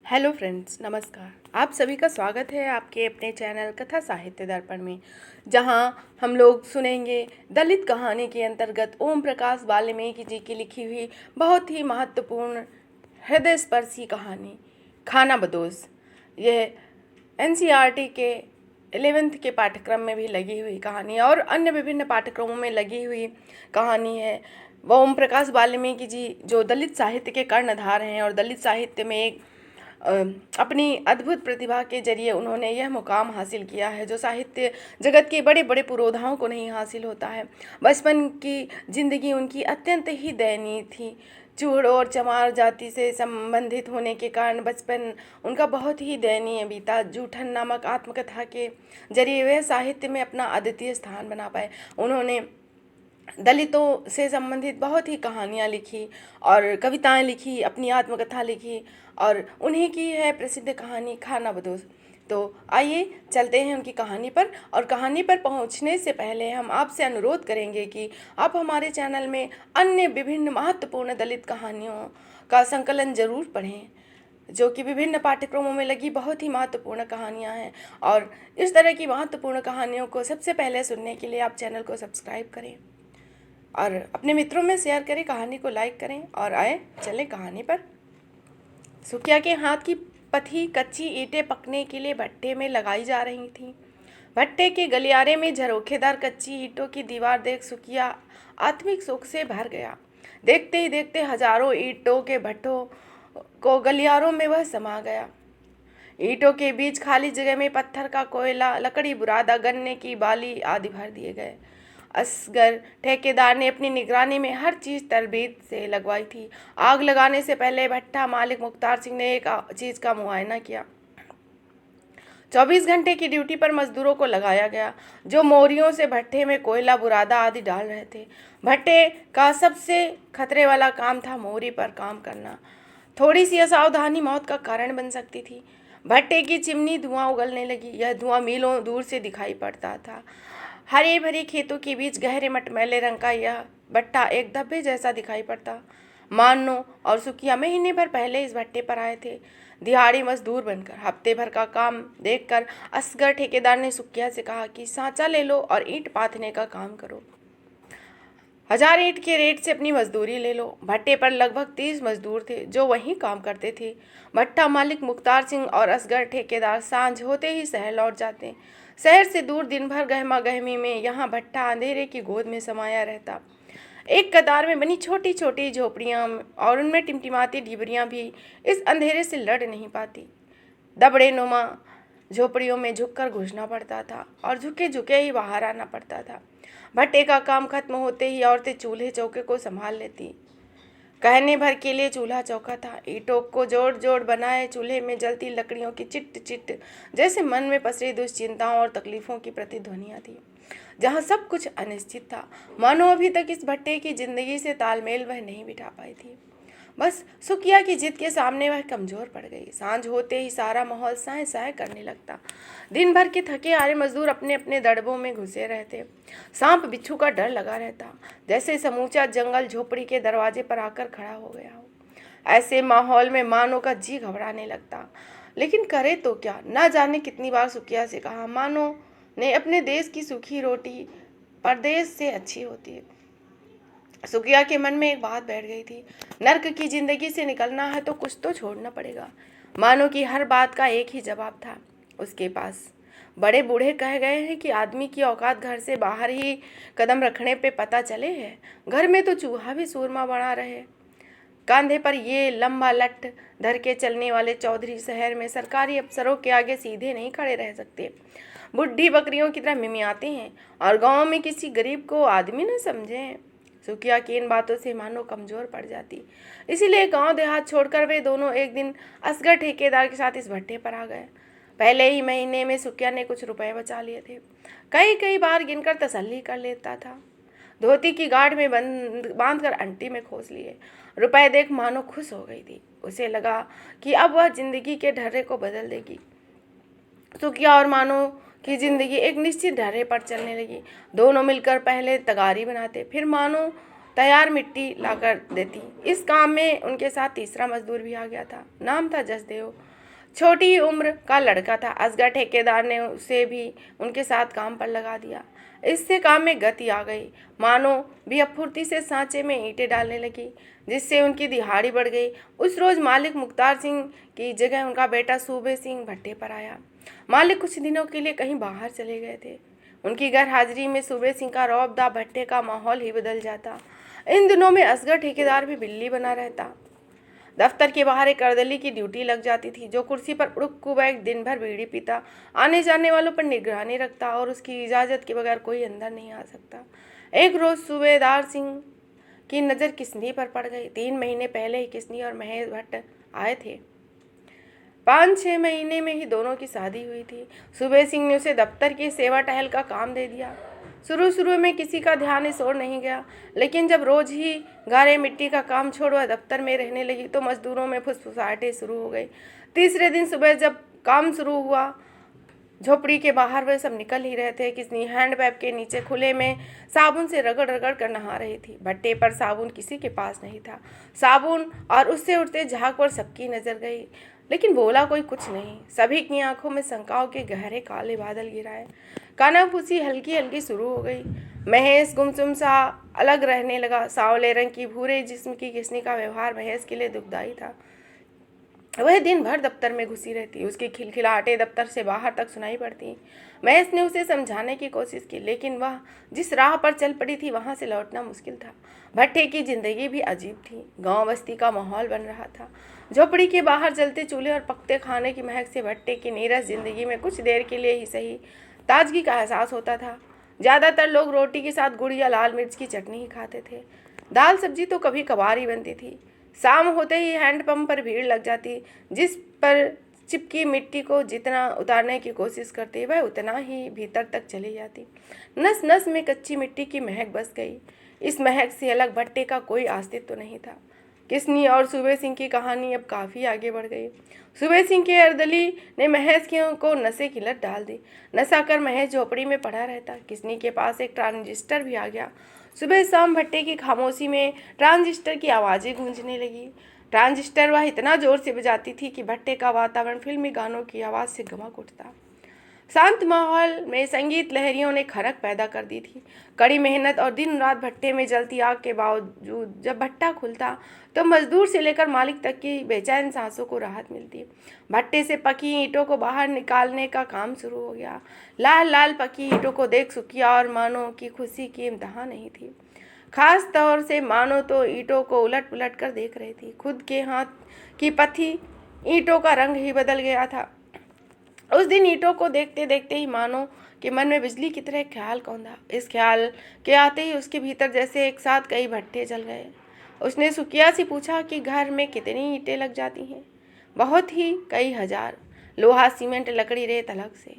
Hello friends, नमस्कार। आप सभी का स्वागत है आपके अपने चैनल कथा साहित्य दर्पण में, जहां हम लोग सुनेंगे दलित कहानी के अंतर्गत ओम प्रकाश वाल्मीकि जी की लिखी हुई बहुत ही महत्वपूर्ण हृदय स्पर्शी कहानी खाना बदोश। यह एनसीईआरटी के 11th के पाठ्यक्रम में भी लगी हुई कहानी और अन्य विभिन्न पाठ्यक्रमों में लगी हुई कहानी है। वह ओम प्रकाश वाल्मीकि जी जो दलित साहित्य के कर्णधार हैं और दलित साहित्य में एक अपनी अद्भुत प्रतिभा के जरिए उन्होंने यह मुकाम हासिल किया है जो साहित्य जगत के बड़े बड़े पुरोधाओं को नहीं हासिल होता है। बचपन की जिंदगी उनकी अत्यंत ही दयनीय थी। चूड़ और चमार जाति से संबंधित होने के कारण बचपन उनका बहुत ही दयनीय बीता। जूठन नामक आत्मकथा के जरिए वह साहित्य में अपना अद्वितीय स्थान बना पाए। उन्होंने दलितों से संबंधित बहुत ही कहानियाँ लिखी और कविताएं लिखी, अपनी आत्मकथा लिखी और उन्हीं की है प्रसिद्ध कहानी खाना बदोश। तो आइए चलते हैं उनकी कहानी पर। और कहानी पर पहुंचने से पहले हम आपसे अनुरोध करेंगे कि आप हमारे चैनल में अन्य विभिन्न महत्वपूर्ण दलित कहानियों का संकलन जरूर पढ़ें, जो कि विभिन्न पाठ्यक्रमों में लगी बहुत ही महत्वपूर्ण कहानियाँ हैं। और इस तरह की महत्वपूर्ण कहानियों को सबसे पहले सुनने के लिए आप चैनल को सब्सक्राइब करें और अपने मित्रों में शेयर करें, कहानी को लाइक करें। और आए चलें कहानी पर। सुखिया के हाथ की पथी कच्ची ईंटें पकने के लिए भट्टे में लगाई जा रही थीं। भट्टे के गलियारे में झरोखेदार कच्ची ईंटों की दीवार देख सुखिया आत्मिक सुख से भर गया। देखते ही देखते हजारों ईंटों के भट्टों को गलियारों में वह समा गया। ईंटों के बीच खाली जगह में पत्थर का कोयला, लकड़ी, बुरादा, गन्ने की बाली आदि भर दिए गए। असगर ठेकेदार ने अपनी निगरानी में हर चीज तरबीब से लगवाई थी। आग लगाने से पहले भट्टा मालिक मुख्तार सिंह ने एक चीज का मुआयना किया। 24 घंटे की ड्यूटी पर मजदूरों को लगाया गया जो मोरियों से भट्टे में कोयला, बुरादा आदि डाल रहे थे। भट्टे का सबसे खतरे वाला काम था मोरी पर काम करना। थोड़ी सी असावधानी मौत का कारण बन सकती थी। भट्टे की चिमनी धुआं उगलने लगी। यह धुआं मीलों दूर से दिखाई पड़ता था। हरे भरे खेतों के बीच गहरे मटमैले रंग का यह भट्टा एक धब्बे जैसा दिखाई पड़ता। मानो और सुखिया महीने भर पहले इस भट्टे पर आए थे, दिहाड़ी मजदूर बनकर। हफ्ते भर का काम देखकर असगर ठेकेदार ने सुखिया से कहा कि सांचा ले लो और ईंट पाथने का काम करो। 1000 ईंट के रेट से अपनी मजदूरी ले लो। भट्टे पर लगभग 30 मजदूर थे जो वहीं काम करते थे। भट्टा मालिक मुख्तार सिंह और असगर ठेकेदार सांझ होते ही शहर लौट जाते। शहर से दूर दिन भर गहमा गहमी में यहाँ भट्टा अंधेरे की गोद में समाया रहता। एक कतार में बनी छोटी छोटी झोपड़ियाँ और उनमें टिमटिमाती डिबरियाँ भी इस अंधेरे से लड़ नहीं पाती। दबड़े नुमा झोपड़ियों में झुककर घुसना पड़ता था और झुके झुके ही बाहर आना पड़ता था। भट्टे का काम खत्म होते ही औरतें चूल्हे चौके को संभाल लेती। कहने भर के लिए चूल्हा चौका था। ईंटों को जोड़ जोड़ बनाए चूल्हे में जलती लकड़ियों की चिट चिट जैसे मन में पसरी दुश्चिंताओं और तकलीफों की प्रतिध्वनियां थी। जहाँ सब कुछ अनिश्चित था, मानो अभी तक इस भट्टे की जिंदगी से तालमेल वह नहीं बिठा पाई थी। बस सुखिया की जिद के सामने वह कमजोर पड़ गई। सांझ होते ही सारा माहौल साए साए करने लगता। दिन भर के थके हारे मजदूर अपने अपने दड़बों में घुसे रहते। सांप बिच्छू का डर लगा रहता, जैसे समूचा जंगल झोपड़ी के दरवाजे पर आकर खड़ा हो गया हो। ऐसे माहौल में मानो का जी घबराने लगता, लेकिन करे तो क्या। ना जाने कितनी बार सुखिया से कहा, मानो ने अपने देश की सूखी रोटी परदेश से अच्छी होती है। सुखिया के मन में एक बात बैठ गई थी, नर्क की जिंदगी से निकलना है तो कुछ तो छोड़ना पड़ेगा। मानो की हर बात का एक ही जवाब था उसके पास। बड़े बूढ़े कह गए हैं कि आदमी की औकात घर से बाहर ही कदम रखने पे पता चले है। घर में तो चूहा भी सूरमा बना रहे। कंधे पर ये लंबा लट धर के चलने वाले चौधरी शहर में सरकारी अफसरों के आगे सीधे नहीं खड़े रह सकते। बुढ़ी बकरियों की तरह मिमियाते हैं और गाँव में किसी गरीब को आदमी न समझे। सुखिया की इन बातों से मानो कमजोर पड़ जाती। इसीलिए गांव देहात छोड़कर वे दोनों एक दिन असगर ठेकेदार के साथ इस भट्टे पर आ गए। पहले ही महीने में सुखिया ने कुछ रुपए बचा लिए थे। कई कई बार गिनकर तसल्ली कर लेता था। धोती की गांठ में बांध कर अंटी में खोस लिए। रुपए देख मानो खुश हो गई थी। उसे लगा कि अब वह जिंदगी के ढर्रे को बदल देगी। सुखिया और मानो की जिंदगी एक निश्चित ढर्रे पर चलने लगी। दोनों मिलकर पहले तगारी बनाते, फिर मानो तैयार मिट्टी लाकर देती। इस काम में उनके साथ तीसरा मजदूर भी आ गया था। नाम था जसदेव। छोटी उम्र का लड़का था। असगर ठेकेदार ने उसे भी उनके साथ काम पर लगा दिया। इससे काम में गति आ गई। मानो भी अब फुर्ती से सांचे में ईंटें डालने लगी, जिससे उनकी दिहाड़ी बढ़ गई। उस रोज मालिक मुख्तार सिंह की जगह उनका बेटा सूबे सिंह भट्टे पर आया। मालिक कुछ दिनों के लिए कहीं बाहर चले गए थे। उनकी गैर हाजिरी में सूबे सिंह का रौबदा भट्टे का माहौल ही बदल जाता। इन दिनों में असगर ठेकेदार भी बिल्ली बना रहता। दफ्तर के बाहर एक अर्दली की ड्यूटी लग जाती थी, जो कुर्सी पर उड़क बैठ दिन भर बीड़ी पीता, आने जाने वालों पर निगरानी रखता और उसकी इजाज़त के बगैर कोई अंदर नहीं आ सकता। एक रोज़ सूबेदार सिंह की नज़र किस्नी पर पड़ गई। 3 महीने पहले ही किस्नी और महेश भट्ट आए थे। 5-6 महीने में ही दोनों की शादी हुई थी। सूबे सिंह ने उसे दफ्तर की सेवा टहल का काम दे दिया। शुरू में किसी का ध्यान इस ओर नहीं गया, लेकिन जब रोज ही गारे मिट्टी का काम छोड़ वह दफ्तर में रहने लगी तो मजदूरों में फुसफुसाहटें शुरू हो गई। तीसरे दिन सुबह जब काम शुरू हुआ, झोपड़ी के बाहर वे सब निकल ही रहे थे। किसनी हैंडपैप के नीचे खुले में साबुन से रगड़ रगड़ कर नहा रही थी। भट्टे पर साबुन किसी के पास नहीं था। साबुन और उससे उठते झाग पर सबकी नजर गई, लेकिन बोला कोई कुछ नहीं। सभी की आंखों में शंकाओं के गहरे काले बादल गिराए। कानाफूसी हल्की हल्की शुरू हो गई। महेश गुमसुम सा अलग रहने लगा। सांवले रंग की भूरे जिस्म की किसनी का व्यवहार महेश के लिए दुखदाई था। वह दिन भर दफ्तर में घुसी रहती। उसकी खिलखिलाहटें दफ्तर से बाहर तक सुनाई पड़ती। महेश ने उसे समझाने की कोशिश की, लेकिन वह जिस राह पर चल पड़ी थी वहां से लौटना मुश्किल था। भट्टे की जिंदगी भी अजीब थी। गांव बस्ती का माहौल बन रहा था। झोपड़ी के बाहर जलते चूल्हे और पकते खाने की महक से भट्टे की नीरस जिंदगी में कुछ देर के लिए ही सही ताजगी का एहसास होता था। ज़्यादातर लोग रोटी के साथ गुड़ या लाल मिर्च की चटनी ही खाते थे। दाल सब्जी तो कभी कभार ही बनती थी। शाम होते ही हैंडपंप पर भीड़ लग जाती, जिस पर चिपकी मिट्टी को जितना उतारने की कोशिश करती वह उतना ही भीतर तक चली जाती। नस नस में कच्ची मिट्टी की महक बस गई। इस महक से अलग भट्टे का कोई अस्तित्व तो नहीं था। किसनी और सूबे सिंह की कहानी अब काफ़ी आगे बढ़ गई। सूबे सिंह के अर्दली ने महेश को नशे की लत डाल दी। नशा कर महेश झोपड़ी में पड़ा रहता। किसनी के पास एक ट्रांजिस्टर भी आ गया। सुबह शाम भट्टे की खामोशी में ट्रांजिस्टर की आवाज़ें गूंजने लगी। ट्रांजिस्टर वह इतना जोर से बजाती थी कि भट्टे का वातावरण फिल्मी गानों की आवाज़ से गमक उठता। शांत माहौल में संगीत लहरियों ने खरक पैदा कर दी थी। कड़ी मेहनत और दिन रात भट्टे में जलती आग के बावजूद जब भट्टा खुलता तो मजदूर से लेकर मालिक तक की बेचैन सांसों को राहत मिलती। भट्टे से पकी ईंटों को बाहर निकालने का काम शुरू हो गया। लाल लाल पकी ईंटों को देख सुखिया और मानो की खुशी की इम्तहा नहीं थी। खास तौर से मानो तो ईंटों को उलट पुलट कर देख रही थी। खुद के हाथ की पथी ईंटों का रंग ही बदल गया था। उस दिन ईंटों को देखते देखते ही मानो कि मन में बिजली की तरह ख्याल कौंधा। इस ख्याल के आते ही उसके भीतर जैसे एक साथ कई भट्टे जल गए। उसने सुकिया से पूछा कि घर में कितनी ईंटें लग जाती हैं। बहुत ही, कई हजार। लोहा सीमेंट लकड़ी रेत अलग से।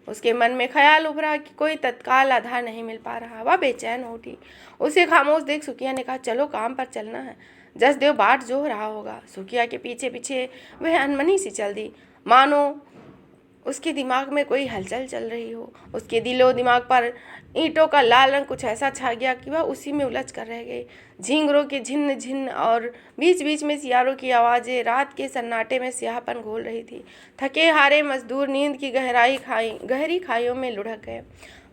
उसके मन में ख्याल उभरा कि कोई तत्काल आधार नहीं मिल पा रहा। वह बेचैन हो उठी। उसे खामोश देख सुकिया ने कहा, चलो काम पर चलना है। जसदेव बाट जो रहा होगा। सुकिया के पीछे पीछे वह अनमनी सी चल दी, मानो उसके दिमाग में कोई हलचल चल रही हो। उसके दिलो दिमाग पर ईंटों का लाल रंग कुछ ऐसा छा गया कि वह उसी में उलझ कर रह गई। झींगरों की झिन्न झिन्न और बीच बीच में सियारों की आवाज़ें रात के सन्नाटे में स्याहपन घोल रही थी। थके हारे मजदूर नींद की गहरी खाइयों में लुढ़क गए।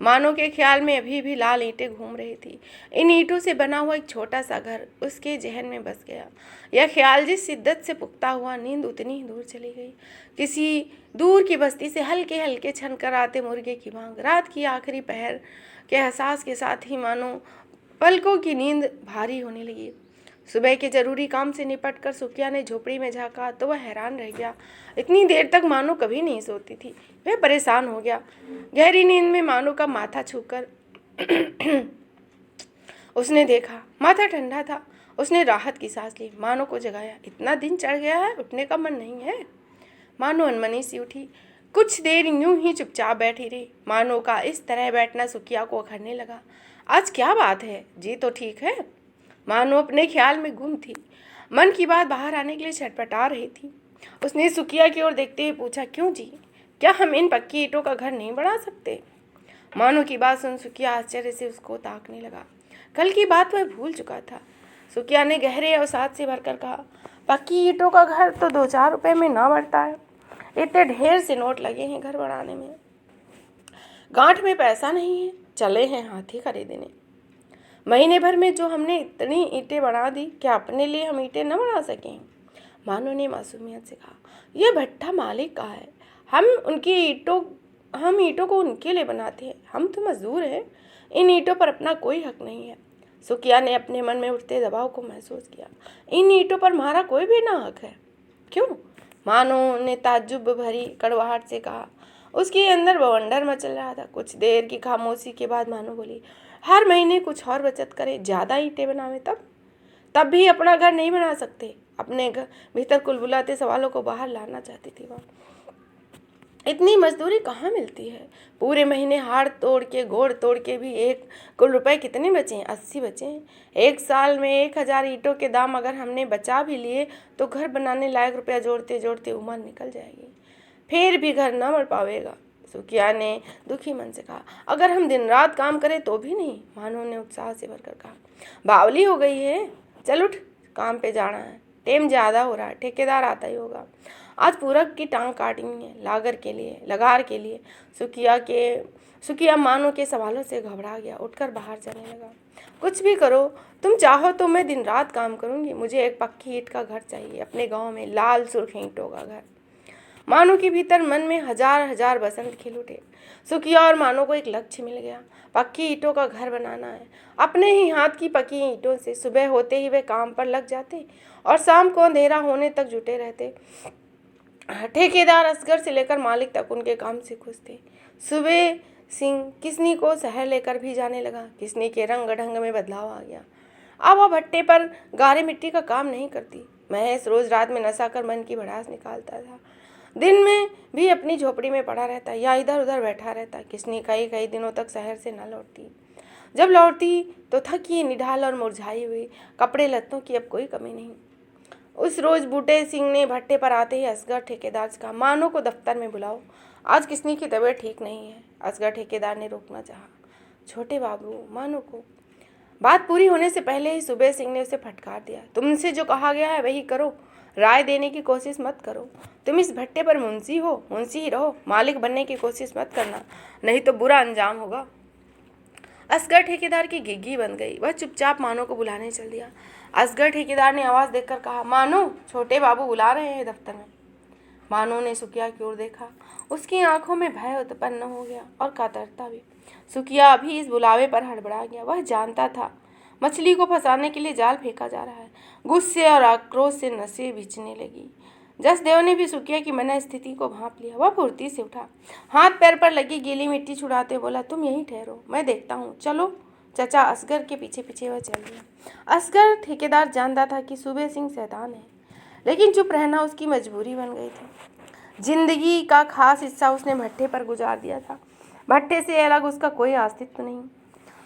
मानो के ख्याल में अभी भी लाल ईंटें घूम रही थी। इन ईंटों से बना हुआ एक छोटा सा घर उसके जहन में बस गया। यह ख्याल जिस शिद्दत से पुख्ता हुआ, नींद उतनी ही दूर चली गई। किसी दूर की बस्ती से हल्के हल्के छन कर आते मुर्गे की मांग। रात की आखिरी पहर के एहसास के साथ ही मानो पलकों की नींद भारी होने लगी। सुबह के जरूरी काम से निपटकर सुकिया ने झोपड़ी में झांका तो वह हैरान रह गया। इतनी देर तक मानो कभी नहीं सोती थी। वह परेशान हो गया। गहरी नींद में मानो का माथा छूकर उसने देखा, माथा ठंडा था। उसने राहत की सांस ली। मानो को जगाया। इतना दिन चढ़ गया है, उठने का मन नहीं है। मानो अनमनी सी उठी। कुछ देर यूं ही चुपचाप बैठी रही। मानो का इस तरह बैठना सुकिया को अखरने लगा। आज क्या बात है, जी तो ठीक है। मानो अपने ख्याल में गुम थी। मन की बात बाहर आने के लिए छटपटा रही थी। उसने सुकिया की ओर देखते हुए पूछा, क्यों जी, क्या हम इन पक्की ईंटों का घर नहीं बना सकते? मानो की बात सुन सुकिया आश्चर्य से उसको ताकने लगा। कल की बात वह भूल चुका था। सुकिया ने गहरे अवसाद से भरकर कहा, पक्की ईंटों का घर तो 2-4 रुपए में ना बनता है। इतने ढेर से नोट लगे हैं घर बनाने में, गांठ में पैसा नहीं है, चले हैं हाथी खरीदने। महीने भर में जो हमने इतनी ईंटें बना दी, क्या अपने लिए हम ईंटें न बना सकें? मानो ने मासूमियत से कहा, यह भट्ठा मालिक का है, हम ईंटों को उनके लिए बनाते हैं, हम तो मजदूर हैं, इन ईंटों पर अपना कोई हक नहीं है। सुखिया ने अपने मन में उठते दबाव को महसूस किया। इन ईंटों पर हमारा कोई भी ना हक है? क्यों? मानो ने ताज्जुब भरी कड़वाहट से कहा। उसके अंदर बवंडर मचल रहा था। कुछ देर की खामोशी के बाद मानो बोली, हर महीने कुछ और बचत करे, ज़्यादा ईंटें बनावे, तब भी अपना घर नहीं बना सकते। अपने घर भीतर कुलबुलाते सवालों को बाहर लाना चाहती थी वह। इतनी मजदूरी कहाँ मिलती है? पूरे महीने हाड़ तोड़ के गोड़ तोड़ के भी एक कुल रुपए कितने बचे हैं? 80 बचे हैं। एक साल में 1000 ईंटों के दाम अगर हमने बचा भी लिए तो घर बनाने लायक रुपया जोड़ते जोड़ते उम्र निकल जाएगी, फिर भी घर न बढ़ पावेगा। सुखिया ने दुखी मन से कहा। अगर हम दिन रात काम करें तो भी नहीं? मानो ने उत्साह से भरकर कहा। बावली हो गई है, चल उठ, काम पे जाना है, टेम ज़्यादा हो रहा है, ठेकेदार आता ही होगा। आज पूरब की टांग काटनी है, लगार के लिए। सुखिया मानो के सवालों से घबरा गया, उठकर बाहर जाने लगा। कुछ भी करो, तुम चाहो तो मैं दिन रात काम करूंगी, मुझे एक पक्की ईंट का घर चाहिए, अपने गांव में लाल सुर्ख ईंटों का घर। मानो के भीतर मन में हजार हजार बसंत खिल उठे। सुखिया और मानो को एक लक्ष्य मिल गया, पक्की ईंटों का घर बनाना है। अपने ही हाथ की पक्की ईंटों से सुबह होते ही वे काम पर लग जाते और शाम को अंधेरा होने तक जुटे रहते। ठेकेदार असगर से लेकर मालिक तक उनके काम से खुश थे। सुबह सिंह किसनी को शहर लेकर भी जाने लगा। किसनी के रंग ढंग में बदलाव आ गया। अब वह भट्टे पर गारे मिट्टी का काम नहीं करती। महेश रोज रात में नशा कर मन की भड़ास निकालता था। दिन में भी अपनी झोपड़ी में पड़ा रहता या इधर उधर बैठा रहता। किसनी कई दिनों तक शहर से न लौटती। जब लौटती तो थकी, निढाल और मुरझाई हुई, कपड़े लत्तों की अब कोई कमी नहीं। उस रोज बूटे सिंह ने भट्टे पर आते ही असगर ठेकेदार से कहा, मानो को दफ्तर में बुलाओ, आज किसनी की तबीयत ठीक नहीं है। असगर ठेकेदार ने रोकना चाहा। छोटे बाबू, मानो को। बात पूरी होने से पहले ही सुबह सिंह ने उसे फटकार दिया। तुमसे जो कहा गया है वही करो, राय देने की कोशिश मत करो। तुम इस भट्टे पर मुंशी हो, मुंशी ही रहो, मालिक बनने की कोशिश मत करना, नहीं तो बुरा अंजाम होगा। असगर ठेकेदार की गिग्गी बन गई। वह चुपचाप मानो को बुलाने चल दिया। असगर ठेकेदार ने आवाज़ देकर कहा, मानो, छोटे बाबू बुला रहे हैं दफ्तर में। मानो ने सुखिया की ओर देखा। उसकी आंखों में भय उत्पन्न हो गया और कातरता भी। सुखिया अभी इस बुलावे पर हड़बड़ा गया। वह जानता था मछली को फंसाने के लिए जाल फेंका जा रहा है। गुस्से और आक्रोश से नसें बिछने लगी। जसदेव ने भी सुखिया की मन स्थिति को भांप लिया। वह फुर्ती से उठा, हाथ पैर पर लगी गीली मिट्टी छुड़ाते बोला, तुम यहीं ठहरो, मैं देखता हूँ, चलो। चचा असगर के पीछे पीछे वह चल दिया। असगर ठेकेदार जानता था कि सुबह सिंह शैतान है, लेकिन चुप रहना उसकी मजबूरी बन गई थी। जिंदगी का खास हिस्सा उसने भट्टे पर गुजार दिया था। भट्टे से अलग उसका कोई अस्तित्व नहीं।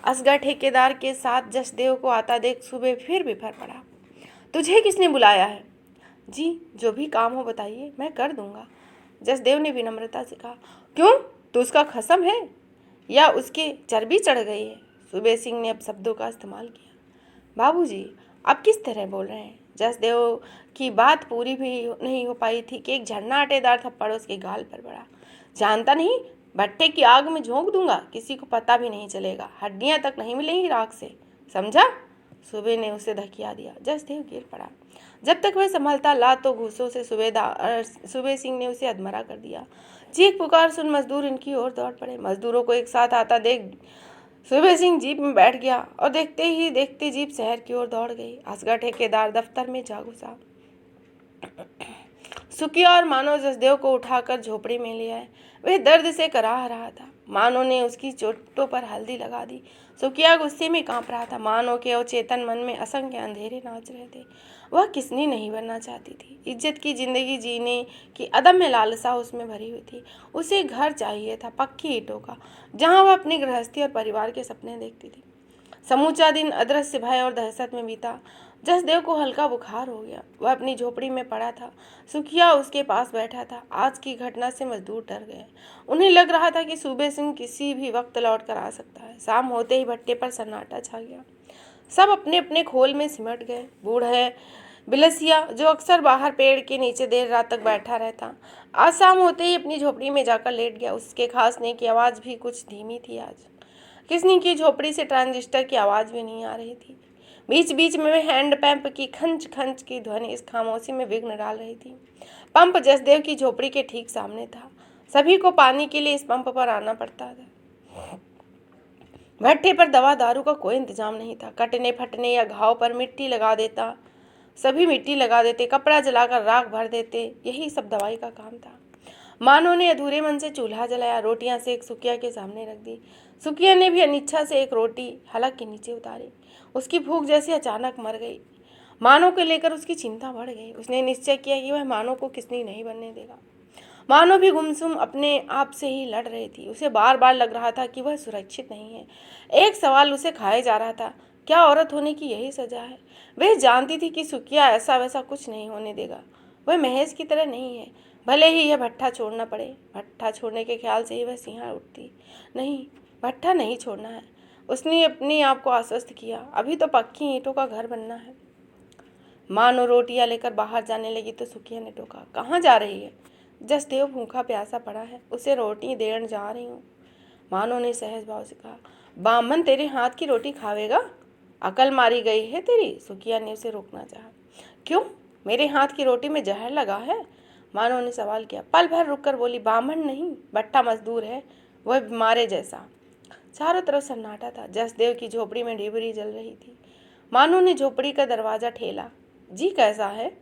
असगर ठेकेदार के साथ जसदेव को आता देख सुबह फिर बिफर पड़ा। तुझे किसने बुलाया है? जी, जो भी काम हो बताइए, मैं कर दूंगा, जसदेव ने विनम्रता से कहा। क्यों, तो उसका खसम है या उसके चर्बी चढ़ गई है? सुबह सिंह ने अब शब्दों का इस्तेमाल किया। बाबूजी, आप किस तरह बोल रहे हैं? जसदेव की बात पूरी भी नहीं हो पाई थी कि एक झरना अटेदार थप्पड़ उसके गाल पर पड़ा। जानता नहीं, भट्टे की आग में झोंक दूंगा, किसी को पता भी नहीं चलेगा, हड्डियां तक नहीं मिलेंगी राख से, समझा? सुबह ने उसे धकिया दिया। जसदेव गिर पड़ा। जब तक वह संभलता लातों घूसों से सुबह सिंह ने उसे अधमरा कर दिया। चीख पुकार सुन मजदूर इनकी ओर दौड़ पड़े। मजदूरों को एक साथ आता देख सुबह सिंह जीप में बैठ गया और देखते ही देखते जीप शहर की ओर दौड़ गई। असगर ठेकेदार दफ्तर में जा घुसा। सुखिया और मानो जसदेव को उठाकर झोपड़ी में ले आए। वह दर्द से कराह रहा था। मानो ने उसकी चोटों पर हल्दी लगा दी। सुखिया गुस्से में कांप रहा था। मानो के अवचेतन मन में असंख्य अंधेरे नाच रहे थे। वह किसनी नहीं बनना चाहती थी। इज्जत की जिंदगी जीने की अदम्य लालसा उसमें भरी हुई थी। उसे घर चाहिए था, पक्की ईंटों का, जहाँ वह अपनी गृहस्थी और परिवार के सपने देखती थी। समूचा दिन अदृश्य भय और दहशत में बीता। जसदेव को हल्का बुखार हो गया। वह अपनी झोपड़ी में पड़ा था। सुखिया उसके पास बैठा था। आज की घटना से मजदूर डर गए। उन्हें लग रहा था कि सुबह सिंह किसी भी वक्त लौट कर आ सकता है। शाम होते ही भट्टे पर सन्नाटा छा गया। सब अपने अपने खोल में सिमट गए। बूढ़े बिलसिया, जो अक्सर बाहर पेड़ के नीचे देर रात तक बैठा रहता, आज शाम होते ही अपनी झोपड़ी में जाकर लेट गया। उसके खांसने की आवाज़ भी कुछ धीमी थी आज। किसनी की झोपड़ी से ट्रांजिस्टर की आवाज़ भी नहीं आ रही थी। बीच बीच में हैंड पंप की खंच खंच की ध्वनि इस खामोशी में विघ्न डाल रही थी। पंप जसदेव की झोपड़ी के ठीक सामने था। सभी को पानी के लिए इस पंप पर आना पड़ता था। भट्ठे पर दवा दारू का कोई इंतजाम नहीं था। कटने फटने या घाव पर मिट्टी लगा देता, सभी मिट्टी लगा देते, कपड़ा जलाकर राख भर देते, यही सब दवाई का काम था। मानो ने अधूरे मन से चूल्हा जलाया, रोटियां सेक सुकिया के सामने रख दी। सुकिया ने भी अनिच्छा से एक रोटी हलक के नीचे उतारी। उसकी भूख जैसे अचानक मर गई। मानो को लेकर उसकी चिंता बढ़ गई। उसने निश्चय किया कि वह मानो को किसनी नहीं बनने देगा। मानो भी गुमसुम अपने आप से ही लड़ रही थी। उसे बार बार लग रहा था कि वह सुरक्षित नहीं है। एक सवाल उसे खाए जा रहा था, क्या औरत होने की यही सजा है? वह जानती थी कि सुकिया ऐसा वैसा कुछ नहीं होने देगा। वह महेश की तरह नहीं है, भले ही यह भट्ठा छोड़ना पड़े। भट्ठा छोड़ने के ख्याल से ही वह सिंहड़ उठती। नहीं, भट्ठा नहीं छोड़ना है, उसने अपने आप को आश्वस्त किया। अभी तो पक्की ईंटों का घर बनना है। मानो रोटियां लेकर बाहर जाने लगी तो सुकिया ने टोका, कहाँ जा रही है? जसदेव भूखा प्यासा पड़ा है, उसे रोटी देने जा रही हूँ। मानो ने सहज भाव से कहा, बामन तेरे हाथ की रोटी खावेगा? अकल मारी गई है तेरी? सुकिया ने उसे रोकना चाहा। क्यों, मेरे हाथ की रोटी में जहर लगा है? मानो ने सवाल किया। पल भर रुककर बोली, बामन नहीं, भट्टा मजदूर है, वह बीमारे जैसा। चारों तरफ सन्नाटा था। जसदेव की झोपड़ी में डिबरी जल रही थी। मानो ने झोपड़ी का दरवाजा ठेला। जी कैसा है?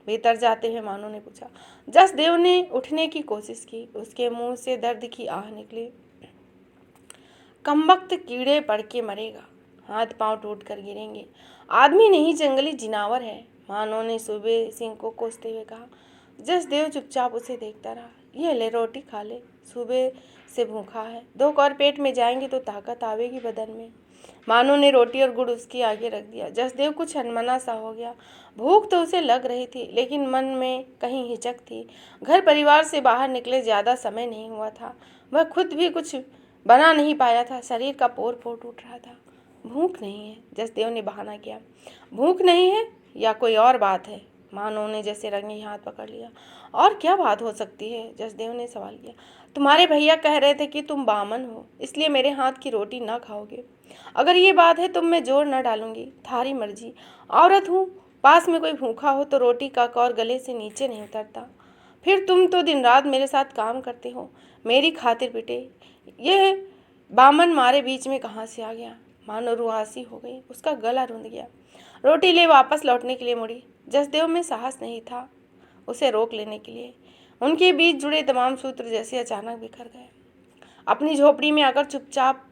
भीतर जाते हुए मानो ने पूछा। जसदेव ने उठने की कोशिश की। उसके मुंह से दर्द की आह निकली। कमबख्त कीड़े पड़ के मरेगा, हाथ पांव टूट कर गिरेंगे, आदमी नहीं जंगली जिनावर है, मानो ने सूबे सिंह को कोसते हुए कहा। जसदेव चुपचाप उसे देखता रहा। ये ले रोटी खा ले, सुबह से भूखा है, 2 कौर पेट में जाएंगे तो ताकत आवेगी बदन में। मानो ने रोटी और गुड़ उसके आगे रख दिया। जसदेव कुछ अनमना सा हो गया। भूख तो उसे लग रही थी, लेकिन मन में कहीं हिचक थी। घर परिवार से बाहर निकले ज़्यादा समय नहीं हुआ था। वह खुद भी कुछ बना नहीं पाया था। शरीर का पोर पोर टूट रहा था। भूख नहीं है, जसदेव ने बहाना किया। भूख नहीं है या कोई और बात है? मानो ने जैसे रंगे हाथ पकड़ लिया। और क्या बात हो सकती है? जसदेव ने सवाल किया। तुम्हारे भैया कह रहे थे कि तुम बामन हो, इसलिए मेरे हाथ की रोटी ना खाओगे। अगर ये बात है तो मैं जोर न डालूंगी, थारी मर्जी। औरत हूँ, पास में कोई भूखा हो तो रोटी का कौर गले से नीचे नहीं उतरता। फिर तुम तो दिन रात मेरे साथ काम करते हो, मेरी खातिर पिटे। यह बामन मारे बीच में कहाँ से आ गया? मानो रुआसी हो गई, उसका गला रुंध गया। रोटी ले वापस लौटने के लिए मुड़ी। जसदेव में साहस नहीं था उसे रोक लेने के लिए। उनके बीच जुड़े तमाम सूत्र जैसे अचानक बिखर गए। अपनी झोपड़ी में आकर चुपचाप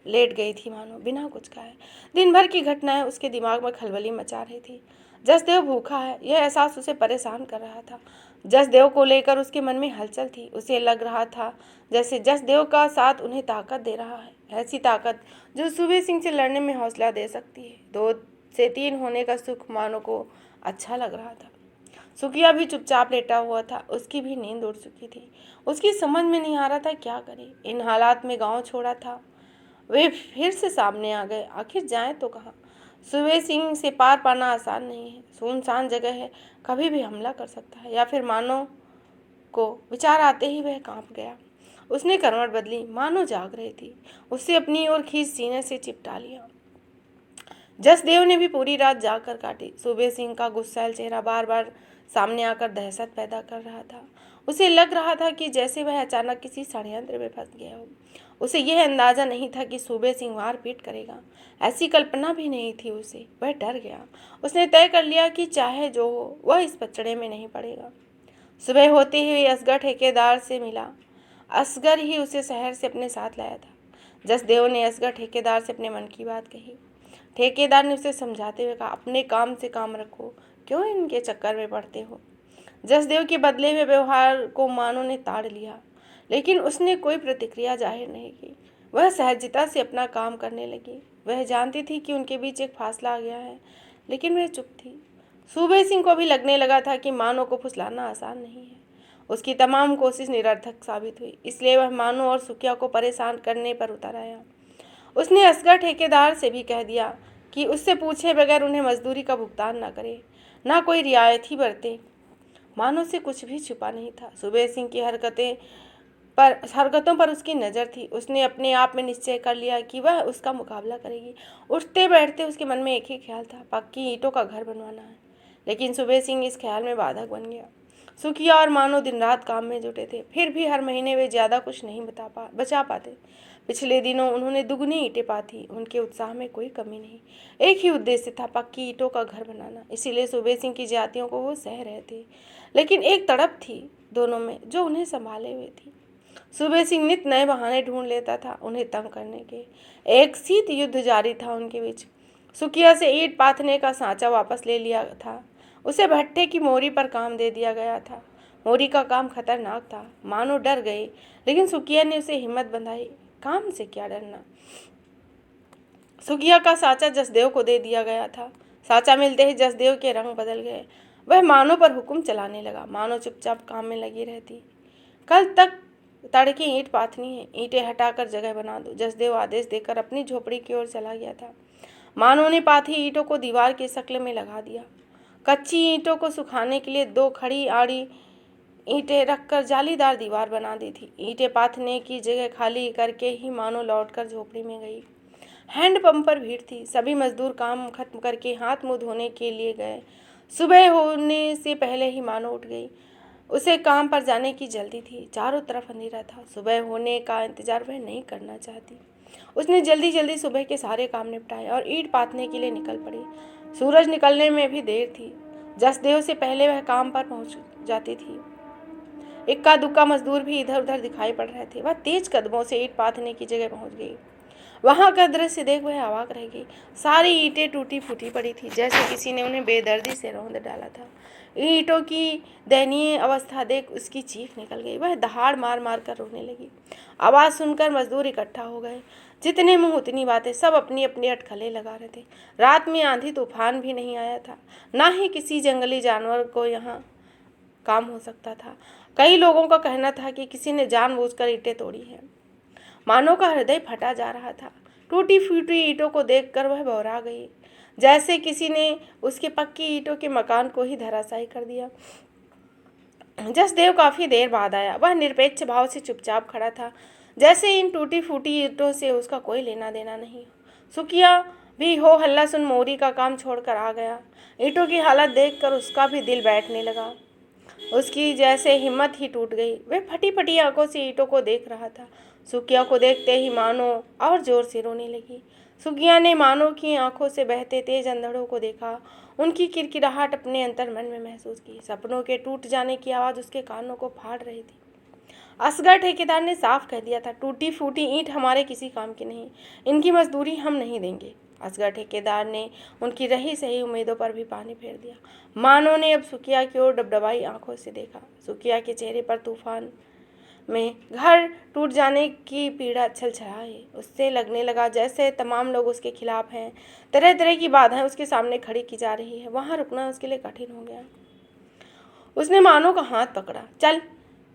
लेट गई थी मानो, बिना कुछ खाए। दिन भर की घटनाएं उसके दिमाग में खलबली मचा रही थी। जसदेव भूखा है, यह एहसास उसे परेशान कर रहा था। जसदेव को लेकर उसके मन में हलचल थी। उसे लग रहा था जैसे जसदेव का साथ उन्हें ताकत दे रहा है, ऐसी ताकत जो सूबे सिंह से लड़ने में हौसला दे सकती है। 2 से 3 होने का सुख मानो को अच्छा लग रहा था। सुकिया भी चुपचाप लेटा हुआ था। उसकी भी नींद उड़ चुकी थी। उसकी समझ में नहीं आ रहा था क्या करे। इन हालात में गांव छोड़ा था, वे फिर से सामने आ गए। आखिर जाएं तो कहाँ? सूबे सिंह से पार पाना आसान नहीं है। सुनसान जगह है, कभी भी हमला कर सकता है। या फिर मानो को विचार आते ही वह कांप गया। उसने करवट बदली। मानो जाग रही थी। उससे अपनी ओर खींच सीने से चिपटा लिया। जसदेव ने भी पूरी रात जाकर काटी। सूबे सिंह का गुस्सैल चेहरा बार बार सामने आकर दहशत पैदा कर रहा था। उसे लग रहा था कि जैसे वह अचानक किसी षड्यंत्र में फंस गया हो। उसे यह अंदाजा नहीं था कि सूबे सिंह मार पीट करेगा। ऐसी कल्पना भी नहीं थी उसे। वह डर गया। उसने तय कर लिया कि चाहे जो हो, वह इस पचड़े में नहीं पड़ेगा। सुबह होते ही असगर ठेकेदार से मिला। असगर ही उसे शहर से अपने साथ लाया था। जसदेव ने असगर ठेकेदार से अपने मन की बात कही। ठेकेदार ने उसे समझाते हुए कहा, अपने काम से काम रखो, क्यों इनके चक्कर में पड़ते हो? जसदेव के बदले हुए व्यवहार को मानो ने ताड़ लिया, लेकिन उसने कोई प्रतिक्रिया जाहिर नहीं की। वह सहजता से अपना काम करने लगी। वह जानती थी कि उनके बीच एक फासला आ गया है, लेकिन वह चुप थी। सूबे सिंह को भी लगने लगा था कि मानो को फुसलाना आसान नहीं है। उसकी तमाम कोशिश निरर्थक साबित हुई, इसलिए वह मानो और सुकिया को परेशान करने पर उतर आया। उसने असगर ठेकेदार से भी कह दिया कि उससे पूछे बगैर उन्हें मजदूरी का भुगतान न करे। ना कोई रियायत ही बरते। मानो से कुछ भी छुपा नहीं था। सुबह सिंह की हरकतों पर उसकी नज़र थी। उसने अपने आप में निश्चय कर लिया कि वह उसका मुकाबला करेगी। उठते बैठते उसके मन में एक ही ख्याल था, पक्की ईंटों का घर बनवाना है। लेकिन सुबह सिंह इस ख्याल में बाधक बन गया। सुखिया और मानो दिन रात काम में जुटे थे, फिर भी हर महीने वे ज़्यादा कुछ नहीं बचा पाते। पिछले दिनों उन्होंने दुगनी ईंटें पा थी। उनके उत्साह में कोई कमी नहीं। एक ही उद्देश्य था, पक्की ईंटों का घर बनाना। इसीलिए सुबह सिंह की जातियों को वो सह रहे थे। लेकिन एक तड़प थी दोनों में जो उन्हें संभाले हुए थी। सुबह सिंह नित नए बहाने ढूंढ लेता था उन्हें तंग करने के। एक शीत युद्ध जारी था उनके बीच। सुखिया से ईंट पाथने का सांचा वापस ले लिया था। उसे भट्टे की मोरी पर काम दे दिया गया था। मोरी का काम खतरनाक था, मानो डर गई, लेकिन सुखिया ने उसे हिम्मत बंधाई। काम से क्या डरना। सुखिया का सांचा जसदेव को दे दिया गया था। सांचा मिलते ही जसदेव के रंग बदल गए। वह मानो पर हुक्म चलाने लगा। मानो चुपचाप काम में लगी रहती। कल तक तड़के ईंट पाथनी है, ईंटें हटाकर जगह बना दो। जसदेव आदेश देकर अपनी झोपड़ी की ओर चला गया था। मानो ने पाथी ईंटों को दीवार के शक्ल में लगा दिया। कच्ची ईंटों को सुखाने के लिए 2 खड़ी आड़ी ईंटें रखकर जालीदार दीवार बना दी थी। ईंटें पाथने की जगह खाली करके ही मानो लौटकर झोपड़ी में गई। हैंडपंप पर भीड़ थी। सभी मजदूर काम खत्म करके हाथ मुंह धोने के लिए गए। सुबह होने से पहले ही मानो उठ गई। उसे काम पर जाने की जल्दी थी। चारों तरफ अंधेरा था। सुबह होने का इंतजार वह नहीं करना चाहती। उसने जल्दी जल्दी सुबह के सारे काम निपटाए और ईंट पाथने के लिए निकल पड़ी। सूरज निकलने में भी देर थी। जसदेव से पहले वह काम पर पहुंच जाती थी। इक्का दुक्का मजदूर भी इधर उधर दिखाई पड़ रहे थे। वह तेज कदमों से ईंट पाथने की जगह पहुंच गई। वहां का दृश्य देख वह अवाक रह गई। सारी ईंटें टूटी फूटी पड़ी थी, जैसे किसी ने उन्हें बेदर्दी से रौंद डाला था। ईंटों की दयनीय अवस्था देख उसकी चीख निकल गई। वह दहाड़ मार मार कर रोने लगी। आवाज़ सुनकर मजदूर इकट्ठा हो गए। जितने मुंह उतनी बातें, सब अपनी अपनी अटकलें लगा रहे थे। रात में आंधी तूफान भी नहीं आया था, ना ही किसी जंगली जानवर को यहाँ काम हो सकता था। कई लोगों का कहना था कि किसी ने जानबूझकर ईंटें तोड़ी हैं। मानो का हृदय फटा जा रहा था। टूटी फूटी ईंटों को देखकर वह बौरा गई, जैसे किसी ने उसके पक्की ईंटों के मकान को ही धराशायी कर दिया। जसदेव काफी देर बाद आया। वह निरपेक्ष भाव से चुपचाप खड़ा था, जैसे इन टूटी फूटी ईंटों से उसका कोई लेना देना नहीं। सुखिया भी हो हल्ला सुन मोरी का काम छोड़कर आ गया। ईंटों की हालत देखकर उसका भी दिल बैठने लगा। उसकी जैसे हिम्मत ही टूट गई। वह फटी फटी आंखों से ईंटों को देख रहा था। सुखिया को देखते ही मानो और जोर से रोने लगी। सुखिया ने मानो की आंखों से बहते तेज अंधड़ों को देखा। उनकी किरकिराहट अपने अंतर मन में महसूस की। सपनों के टूट जाने की आवाज़ उसके कानों को फाड़ रही थी। असगर ठेकेदार ने साफ कह दिया था, टूटी फूटी ईंट हमारे किसी काम की नहीं, इनकी मजदूरी हम नहीं देंगे। असगर ठेकेदार ने उनकी रही सही उम्मीदों पर भी पानी फेर दिया। मानो ने अब सुखिया की ओर डबडबाई आंखों से देखा। सुखिया के चेहरे पर तूफान में घर टूट जाने की पीड़ा छलछलाए। उससे लगने लगा जैसे तमाम लोग उसके खिलाफ हैं। तरह तरह की बाधाएं उसके सामने खड़ी की जा रही है। वहां रुकना उसके लिए कठिन हो गया। उसने मानो का हाथ पकड़ा। चल,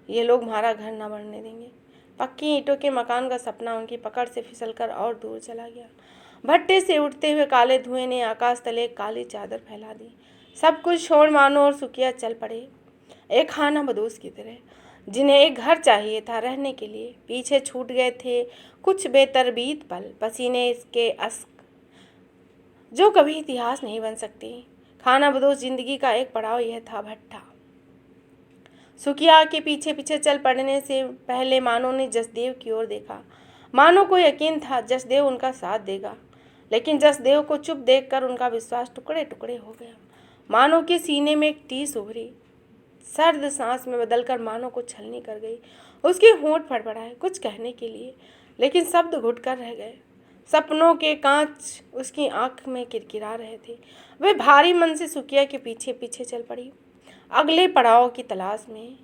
ये लोग हमारा घर न बनने देंगे। पक्की ईंटों के मकान का सपना उनकी पकड़ से फिसलकर और दूर चला गया। भट्टे से उठते हुए काले धुएं ने आकाश तले काली चादर फैला दी। सब कुछ छोड़ मानो और सुखिया चल पड़े, एक खाना बदोश की तरह, जिन्हें एक घर चाहिए था रहने के लिए। पीछे छूट गए थे कुछ बेतरबीत पल, पसीने के अश्क जो कभी इतिहास नहीं बन सकती। खाना बदोश जिंदगी का एक पड़ाव यह था, भट्टा। सुखिया के पीछे पीछे चल पड़ने से पहले मानो ने जसदेव की ओर देखा। मानो को यकीन था जसदेव उनका साथ देगा, लेकिन जसदेव को चुप देखकर उनका विश्वास टुकड़े टुकड़े हो गया। मानो के सीने में एक टीस उभरी, सर्द सांस में बदलकर मानो को छलनी कर गई। उसके होंठ फड़फड़ाए कुछ कहने के लिए, लेकिन शब्द घुट कर रह गए। सपनों के कांच उसकी आंख में किरकिरा रहे थे। वह भारी मन से सुखिया के पीछे पीछे चल पड़ी, अगले पड़ाव की तलाश में,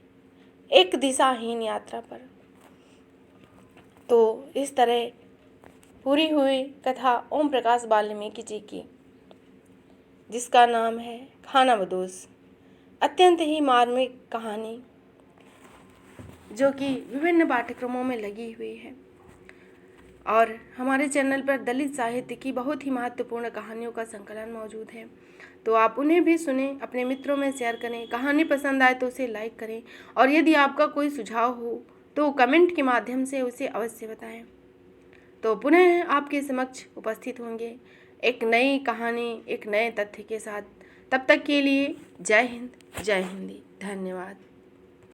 एक दिशाहीन यात्रा पर। तो इस तरह पूरी हुई कथा ओम प्रकाश वाल्मीकि जी की, जिसका नाम है खाना बदोश। अत्यंत ही मार्मिक कहानी जो कि विभिन्न पाठ्यक्रमों में लगी हुई है। और हमारे चैनल पर दलित साहित्य की बहुत ही महत्वपूर्ण कहानियों का संकलन मौजूद है। तो आप उन्हें भी सुनें, अपने मित्रों में शेयर करें। कहानी पसंद आए तो उसे लाइक करें, और यदि आपका कोई सुझाव हो तो कमेंट के माध्यम से उसे अवश्य बताएं। तो पुनः आपके समक्ष उपस्थित होंगे एक नई कहानी, एक नए तथ्य के साथ। तब तक के लिए जय हिंद, जय हिंदी। धन्यवाद।